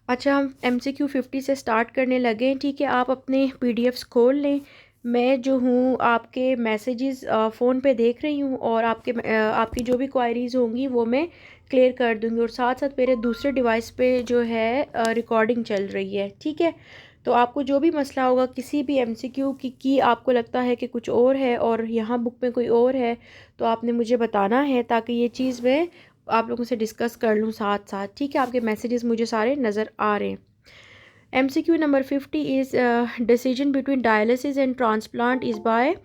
अच्छा, हम MCQ 50 से स्टार्ट करने लगे हैं। ठीक है, आप अपने PDFs खोल लें। मैं जो हूँ आपके मैसेजेस फ़ोन पे देख रही हूँ, और आपकी जो भी क्वायरीज़ होंगी वो मैं क्लियर कर दूँगी, और साथ साथ मेरे दूसरे डिवाइस पे जो है रिकॉर्डिंग चल रही है। ठीक है, तो आपको जो भी मसला होगा किसी भी MCQ की आपको लगता है कि कुछ और है और यहाँ बुक में कोई और है, तो आपने मुझे बताना है, ताकि ये चीज़ मैं आप लोगों से डिस्कस कर लूँ साथ साथ। ठीक है, आपके मैसेजेस मुझे सारे नज़र आ रहे हैं। MCQ number 50 is decision between dialysis and transplant is by,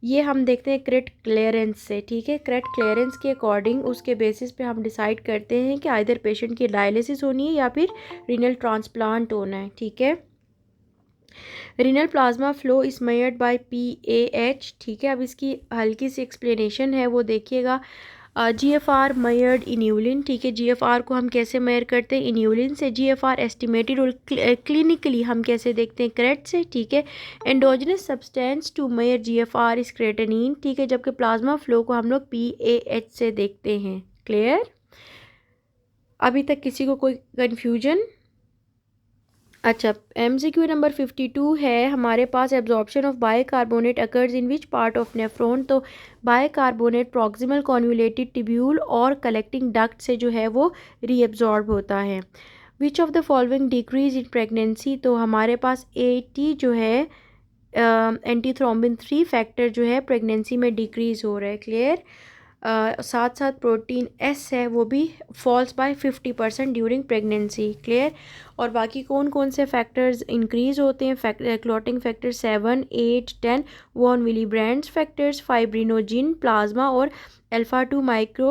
ये हम देखते हैं क्रेट क्लियरेंस से। ठीक है, क्रेट क्लियरेंस के अकॉर्डिंग उसके बेसिस पे हम डिसाइड करते हैं कि आइदर पेशेंट की डायलिसिस होनी है या फिर रीनल ट्रांसप्लांट होना है। ठीक है, renal plasma flow is measured by PAH। ठीक है, अब इसकी हल्की सी एक्सप्लेनेशन है, वो देखिएगा। GFR measured in urine. ठीक है, GFR को हम कैसे मेजर करते हैं? इन यूरिन से। GFR एस्टिमेटेड और क्लिनिकली हम कैसे देखते हैं? क्रेट से। ठीक है, endogenous substance to measure GFR is creatinine. ठीक है, जबकि प्लाज्मा फ्लो को हम लोग PAH से देखते हैं। क्लियर? अभी तक किसी को कोई कन्फ्यूजन? अच्छा, MCQ नंबर 52 है हमारे पास, absorption of bicarbonate occurs in which part of nephron. तो बाइकार्बोनेट प्रॉक्सिमल कॉन्जुलेटेड टिब्यूल और कलेक्टिंग डक्ट से जो है वो रीअब्जॉर्ब होता है। Which of the following decrease in pregnancy. तो हमारे पास 80 जो है एंटीथ्रोम्बिन 3 फैक्टर जो है प्रेगनेंसी में डिक्रीज़ हो रहा है। क्लियर? साथ साथ प्रोटीन S है वो भी falls by 50% during pregnancy. Clear? और बाकी कौन कौन से फैक्टर्स इंक्रीज़ होते हैं? Clotting factor 7, 8, 10, von Willebrand's factors, fibrinogen, plasma और अल्फ़ा 2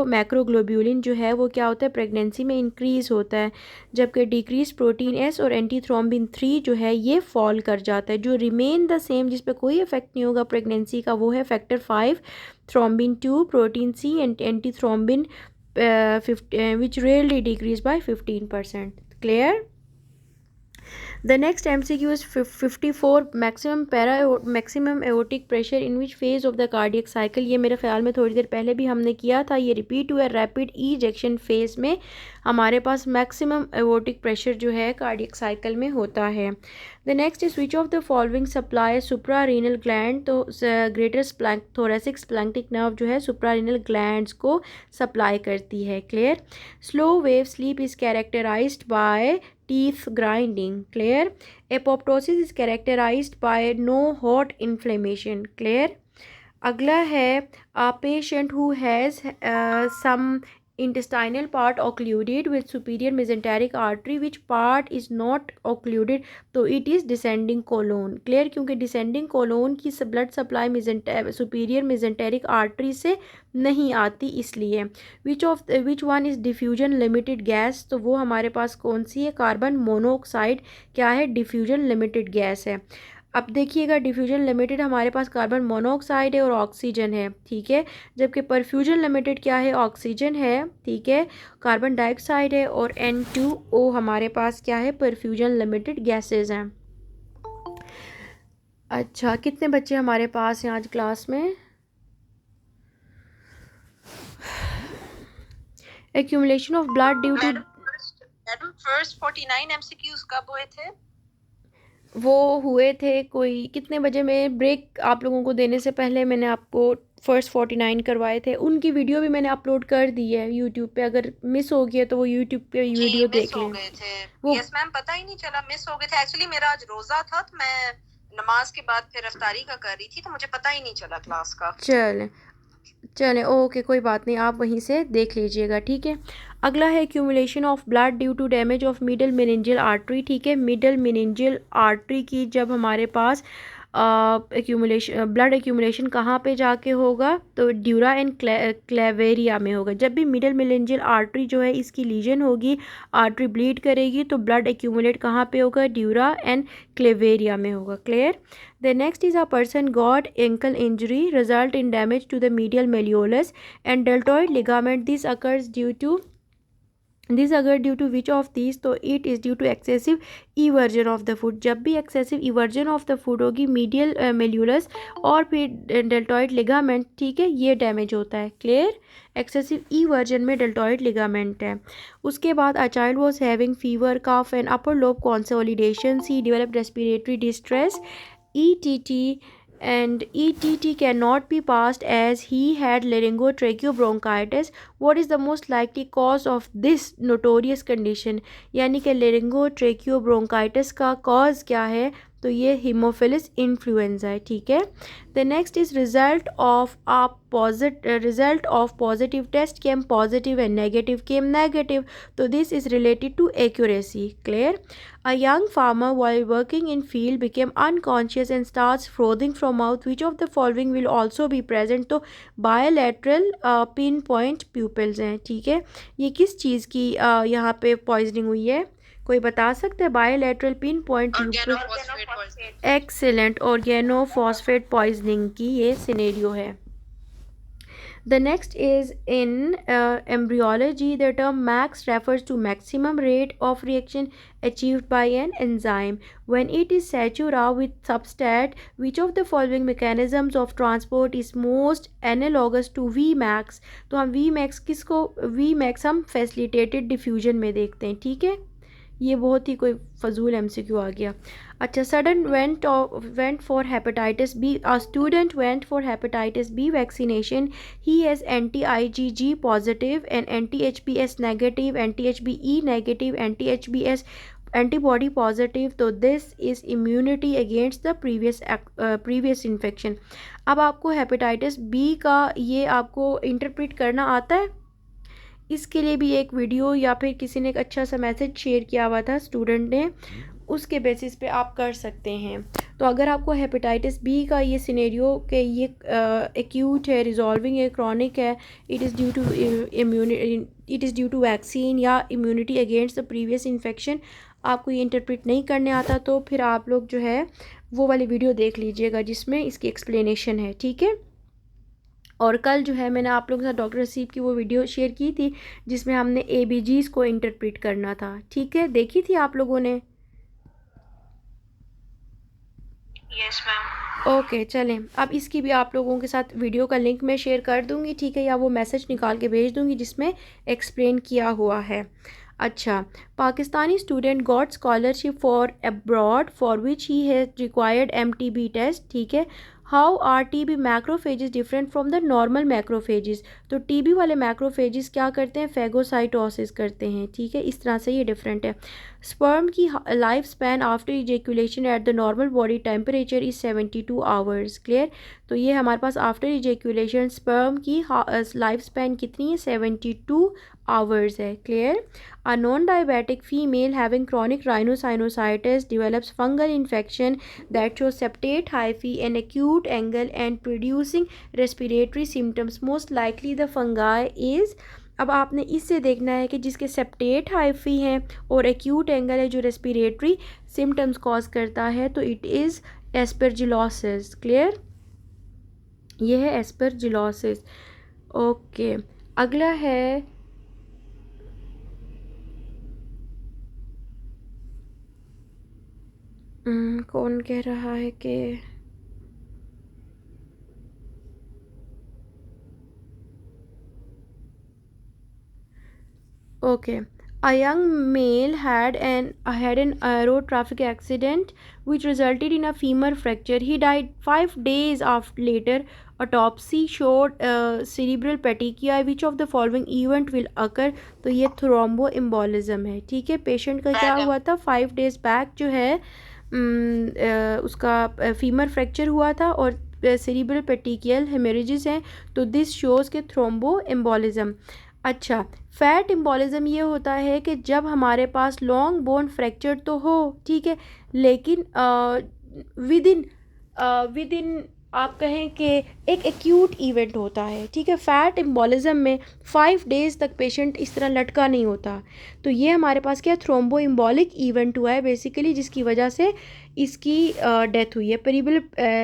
मैक्रोग्लोब्यूलिन जो है वो क्या होता है? प्रेगनेंसी में इंक्रीज़ होता है। जबकि डिक्रीज प्रोटीन S और एंटीथ्रोम्बिन 3 जो है ये फॉल कर जाता है। जो रिमेन द सेम, जिस पे कोई इफेक्ट नहीं होगा प्रेगनेंसी का, वो है factor 5, thrombin 2, protein C and antithrombin which rarely decrease by 15%। Clear? The next MCQ is 54, maximum aortic pressure in which phase of the cardiac cycle। ये मेरे ख्याल में थोड़ी देर पहले भी हमने किया था, ये रिपीट हुआ। रैपिड इजेक्शन फेज में हमारे पास मैक्सिमम एओर्टिक प्रेशर जो है कार्डियक साइकिल में होता है। The next is which of the following supply supra renal gland. तो ग्रेटर थोरेसिक स्प्लैंक्टिक नर्व जो है सुप्रा रीनल ग्लैंड्स को सप्लाई करती है। Clear? Slow wave sleep is characterised by teeth grinding। Clear? Apoptosis is characterized by no hot inflammation। Clear? अगला है a patient who has some intestinal part occluded with superior mesenteric artery, which part is not occluded, तो it is descending colon। Clear? क्योंकि descending colon की blood supply superior mesenteric artery से नहीं आती, इसलिए। Which one is diffusion limited gas. तो वो हमारे पास कौन सी है? कार्बन मोनोऑक्साइड क्या है? डिफ्यूजन लिमिटेड गैस है। अब देखिएगा, डिफ्यूजन लिमिटेड हमारे पास कार्बन मोनोऑक्साइड है और ऑक्सीजन है। ठीक है, जबकि परफ्यूजन लिमिटेड क्या है? ऑक्सीजन है। ठीक है, कार्बन डाइऑक्साइड है, और N2O हमारे पास क्या है? परफ्यूजन लिमिटेड गैसेज हैं। अच्छा, कितने बच्चे हमारे पास हैं आज क्लास में? Accumulation of blood due to, madam first 49 MCQs कब हुए थे? वो हुए थे कोई कितने बजे में ब्रेक आप लोगों को देने से पहले मैंने आपको फर्स्ट 49 करवाए थे। उनकी वीडियो भी मैंने अपलोड कर दी है यूट्यूब पे, अगर मिस हो गया तो वो यूट्यूब पे वीडियो मिस देख हो लें। गए थे। वो यस मैम, पता ही नहीं चला, मिस हो गए थे। एक्चुअली मेरा आज रोजा था, तो मैं नमाज के बाद फिर अफ्तारी का कर रही थी, तो मुझे पता ही नहीं चला क्लास का। चलें चलें, ओके, कोई बात नहीं, आप वहीं से देख लीजिएगा। ठीक है, अगला है accumulation of blood due to damage of middle meningeal artery. ठीक है, मिडल मेनिंजियल आर्टरी की जब हमारे पास एक्यूमुलेशन ब्लड एक्यूमुलेशन कहाँ पे जाके होगा? तो ड्यूरा एंड क्लेवेरिया में होगा। जब भी मिडल मेनिंजियल आर्टरी जो है इसकी लीजन होगी, आर्टरी ब्लीड करेगी, तो ब्लड एक्यूमुलेट कहाँ पे होगा? ड्यूरा एंड क्लेवेरिया में होगा। Clear? The next is a person got ankle injury result in damage to the medial malleolus and deltoid ligament. This occurs due to this अगर due to which of this, तो it is due to excessive eversion of the foot. जब भी excessive eversion of the foot होगी, medial malleolus और फिर deltoid ligament, ठीक है, ये डैमेज होता है। क्लियर? एक्सेसिव इवर्जन में डेल्टॉइड लिगामेंट है। उसके बाद a child was having fever, cough and upper lobe consolidation, she developed respiratory distress, ETT, and ETT cannot be passed as he had laryngotracheobronchitis. What is the most likely cause of this notorious condition? यानी कि laryngotracheobronchitis का cause क्या है? तो ये Haemophilus influenza है। ठीक है। The next is result of positive test came positive and negative came negative, तो this is related to accuracy. Clear? A young farmer while working in field became unconscious and starts frothing from mouth. Which of the following will also be present? तो bilateral pinpoint pupils हैं। ठीक है। ये किस चीज़ की यहाँ पे poisoning हुई है? कोई बता सकता है? Bilateral pin point प्यूपिल। Excellent, organophosphate poisoning की ये सिनेरियो है। The next is in embryology, the term max refers to maximum rate of reaction achieved by an enzyme when it is satura with substrate. Which of the following mechanisms of transport is most analogous to Vmax? तो हम Vmax किसको, Vmax हम facilitated diffusion में देखते हैं। ठीक है। ये बहुत ही कोई फजूल MCQ आ गया। अच्छा, sudden went for hepatitis B, a student went for hepatitis B vaccination, he has anti-IgG positive and anti-HBs negative, anti-HBe negative, anti-HBs antibody positive, तो this is immunity against the previous infection. अब आपको hepatitis B का ये आपको interpret करना आता है? इसके लिए भी एक वीडियो या फिर किसी ने एक अच्छा सा मैसेज शेयर किया हुआ था स्टूडेंट ने, उसके बेसिस पे आप कर सकते हैं। तो अगर आपको हेपेटाइटिस बी का ये सिनेरियो कि ये एक्यूट है, रिजॉल्विंग है, क्रॉनिक है, it is due to vaccine या immunity against the previous infection, आपको ये इंटरप्रेट नहीं करने आता, तो फिर आप लोग जो है वो वाली वीडियो देख लीजिएगा जिसमें इसकी एक्सप्लेनेशन है। ठीक है। और कल जो है मैंने आप लोगों के साथ डॉक्टर रसीब की वो वीडियो शेयर की थी जिसमें हमने ABGs को इंटरप्रेट करना था। ठीक है, देखी थी आप लोगों ने? Yes ma'am. ओके, चलें, अब इसकी भी आप लोगों के साथ वीडियो का लिंक मैं शेयर कर दूंगी। ठीक है, या वो मैसेज निकाल के भेज दूंगी जिसमें एक्सप्लेन किया हुआ है। अच्छा, Pakistani student got scholarship for abroad for which he has required MTB test. ठीक है। How are TB macrophages different from the normal macrophages? तो TB वाले मैक्रोफेजेस क्या करते हैं? फेगोसाइटोसिस करते हैं। ठीक है, इस तरह से ये डिफरेंट है। स्पर्म की life span after ejaculation at the normal body temperature is 72 hours. Clear? तो ये हमारे पास आफ्टर इजेकुलेशन स्पर्म की लाइफ स्पैन कितनी है? 72 आवर्स है। Clear? A non-diabetic female having chronic rhinosinusitis develops fungal infection that shows septate hyphae and acute angle and producing respiratory symptoms. Most likely the fungi is, अब आपने इससे देखना है कि जिसके सेप्टेट हाइफी हैं और एक्यूट एंगल है जो रेस्पिरेटरी सिम्टम्स कॉज करता है, तो इट इज़ एस्परजिलोसिस। क्लियर? ये है एस्परजिलोसिस। ओके, अगला है कौन कह रहा है कि okay, a young male had an road traffic accident which resulted in a femur fracture. He died 5 days after later. Autopsy showed cerebral petechiae. Which of the following event will occur? तो ये thromboembolism है। ठीक है। Patient का क्या हुआ था? 5 days back जो है उसका फीमर फ्रैक्चर हुआ था और सेरिब्रल पेटिकियल हेमरेजेस हैं, तो दिस शोज़ के थ्रोम्बोएम्बोलिज्म। अच्छा, फैट एम्बोलिज्म ये होता है कि जब हमारे पास लॉन्ग बोन फ्रैक्चर तो हो, ठीक है, लेकिन विद इन आप कहें कि एक एक्यूट इवेंट होता है, ठीक है। फैट एम्बोलिज्म में 5 डेज़ तक पेशेंट इस तरह लटका नहीं होता। तो ये हमारे पास क्या थ्रोम्बो एम्बोलिक इवेंट हुआ है बेसिकली, जिसकी वजह से इसकी डेथ हुई है।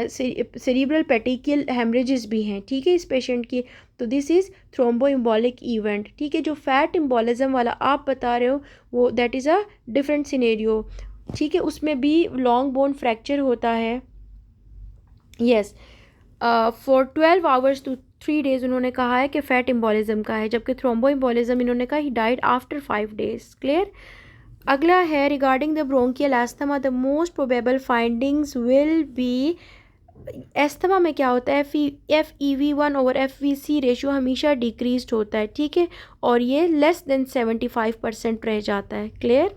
सेरिब्रल पेटिकियल हेमरेजेस भी हैं, ठीक है, इस पेशेंट की। तो दिस इज़ थ्रोम्बो एम्बोलिक इवेंट, ठीक है। जो फैट एम्बोलिज्म वाला आप बता रहे हो वो that is a different scenario, ठीक है। उसमें भी लॉन्ग बोन फ्रैक्चर होता है। Yes, for 12 hours to 3 days उन्होंने कहा है कि फैट एम्बोलिज्म का है, जबकि थ्रोम्बो एम्बोलिज्म इन्होंने कहा he died after 5 days. Clear. अगला है regarding the bronchial asthma the most probable findings will be. Asthma में क्या होता है, FEV1/FVC रेशियो हमेशा डिक्रीज होता है, ठीक है, और ये लेस देन 75% रह जाता है। Clear.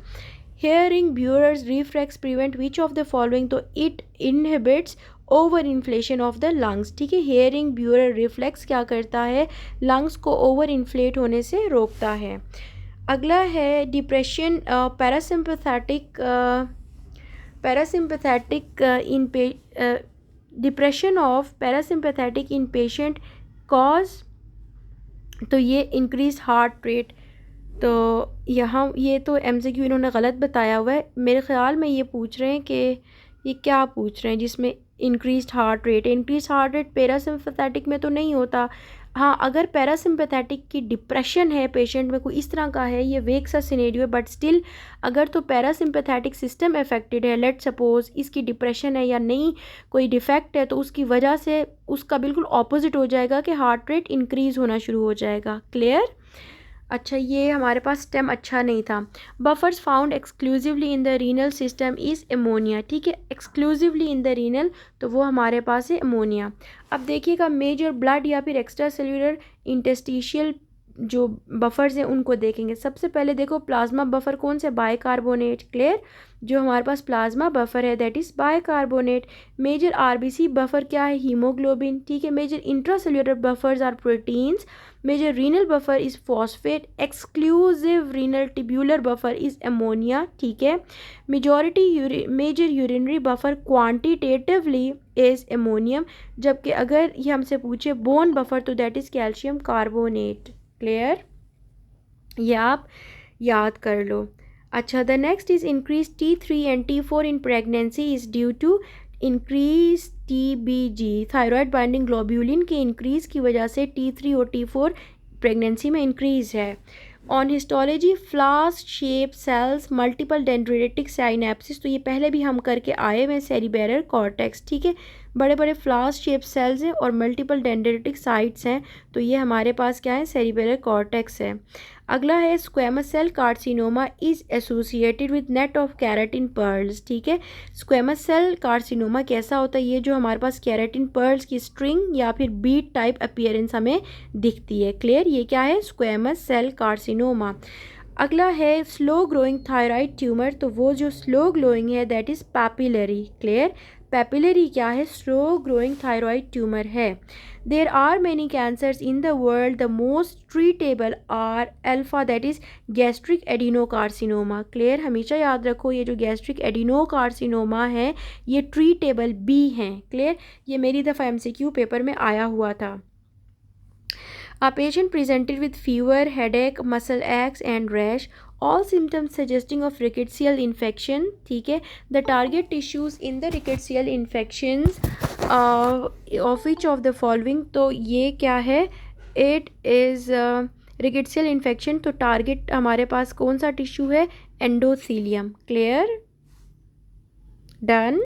Hering Breuer's reflex prevent which of the following, तो it inhibits over inflation of the lungs, ठीक है। हेयरिंग ब्यूरर रिफ्लेक्स क्या करता है, लंग्स को ओवर इन्फ्लेट होने से रोकता है। अगला है depression parasympathetic in depression of parasympathetic in patient cause, तो ये इंक्रीज हार्ट रेट। तो यहाँ ये तो MCQ इन्होंने गलत बताया हुआ है। मेरे ख़्याल में ये पूछ रहे हैं कि ये क्या पूछ रहे हैं जिसमें increased heart rate. Increase heart rate parasympathetic में तो नहीं होता। हाँ, अगर पैरासिम्पैथेटिक की डिप्रेशन है पेशेंट में, कोई इस तरह का है, ये वेक सा सिनेरियो है, बट स्टिल अगर तो पैरासिम्पैथेटिक सिस्टम अफेक्टेड है, लेट सपोज इसकी डिप्रेशन है या नहीं कोई डिफेक्ट है, तो उसकी वजह से उसका बिल्कुल ऑपोजिट हो जाएगा कि हार्ट रेट इंक्रीज़ होना शुरू हो जाएगा। क्लियर। अच्छा, ये हमारे पास स्टेम अच्छा नहीं था। Buffers found exclusively in the renal system is ammonia, ठीक है, एक्सक्लूसिवली इन द रीनल, तो वो हमारे पास है अमोनिया। अब देखिएगा मेजर ब्लड या फिर एक्स्ट्रा सेल्यूलर इंटेस्टिशियल जो बफर्स हैं उनको देखेंगे। सबसे पहले देखो प्लाज्मा बफर कौन से, बाइकार्बोनेट। क्लियर। जो हमारे पास प्लाज्मा बफर है that is bicarbonate. Major RBC buffer क्या है, हीमोग्लोबिन, ठीक है। Major intracellular buffers are proteins. Major renal buffer is phosphate. Exclusive renal tubular buffer is ammonia, ठीक है। Major urinary buffer quantitatively is ammonium, जबकि अगर ये हमसे पूछे बोन बफर तो that is calcium carbonate. Clear. ये आप याद कर लो। अच्छा, the next is increase T3 and T4 in pregnancy is due to increase TBG, thyroid binding globulin के इंक्रीज़ की वजह से T3 और T4 प्रेगनेंसी में इंक्रीज़ है। On histology flask shape cells multiple dendritic synapses, तो ये पहले भी हम करके आए हुए सेरिबेरल कॉर्टेक्स, ठीक है। बड़े बड़े फ्लास्क शेप सेल्स हैं और मल्टीपल डेंड्रिटिक साइट्स हैं, तो ये हमारे पास क्या है, सेरिबेरल कॉर्टेक्स है। अगला है squamous cell carcinoma is associated with net of keratin pearls, ठीक है। स्क्वेमस सेल कार्सिनोमा कैसा होता है, ये जो हमारे पास कैराटिन पर्ल्स की स्ट्रिंग या फिर बीट टाइप अपीयरेंस हमें दिखती है। क्लियर। ये क्या है, स्क्वेमस सेल कार्सिनोमा। अगला है स्लो ग्रोइंग थायराइड ट्यूमर, तो वो जो स्लो ग्रोइंग है that is papillary. Clear. Papillary क्या है, स्लो ग्रोइंग थायराइड ट्यूमर है। There are many cancers in the world, the most treatable are alpha that is gastric adenocarcinoma. Clear. हमेशा याद रखो ये जो गैस्ट्रिक एडिनोकार्सिनोमा है ये ट्रीटेबल बी हैं। क्लियर। ये मेरी दफ़ा MCQ पेपर में आया हुआ था। A patient presented with fever, headache, muscle aches and rash, all symptoms suggesting of rickettsial infection, ठीक है। The target tissues in the rickettsial infections of which of the following, तो ये क्या है, it is rickettsial infection, तो target हमारे पास कौन सा टिश्यू है, एंडोथीलियम। क्लियर। डन।